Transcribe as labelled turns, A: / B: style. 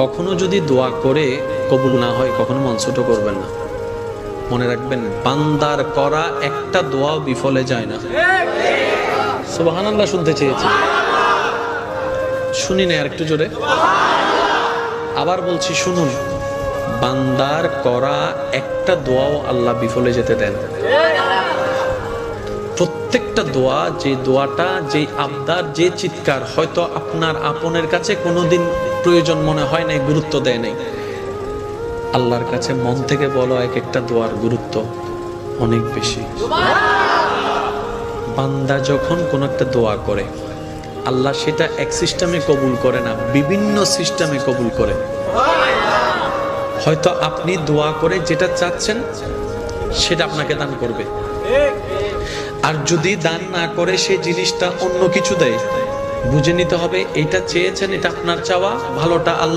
A: কখনো যদি দোয়া করে কবুল না হয় কখনো মন ছোট করবেন না। মনে রাখবেন, বান্দার করা একটা দোয়াও বিফলে যায় না। সুবহানাল্লাহ শুনতে চেয়েছি, শুনি না, আর একটু জোরে আবার বলছি, শুনুন। বান্দার করা একটা দোয়াও আল্লাহ বিফলে যেতে দেন। প্রত্যেকটা দোয়া, যে দোয়াটা, যে আবদার, যে চিৎকার হয়তো আপনার আপনের কাছে কোনোদিন প্রয়োজন মনে হয় নাই, গুরুত্ব দেয় নাই, আল্লাহর কাছে মন থেকে বলো এক একটা দোয়ার গুরুত্ব অনেক বেশি। বান্দা যখন কোন একটা দোয়া করে, আল্লাহ সেটা এক সিস্টেমে কবুল করে না, বিভিন্ন সিস্টেমে কবুল করে। হয়তো আপনি দোয়া করে যেটা চাচ্ছেন সেটা আপনাকে দান করবে, আর যদি দান না করে সেই জিনিসটা অন্য কিছু দেয়, বুঝে নিতে হবে এটা চেয়েছেন, এটা আপনার চাওয়া, ভালোটা আল্লাহ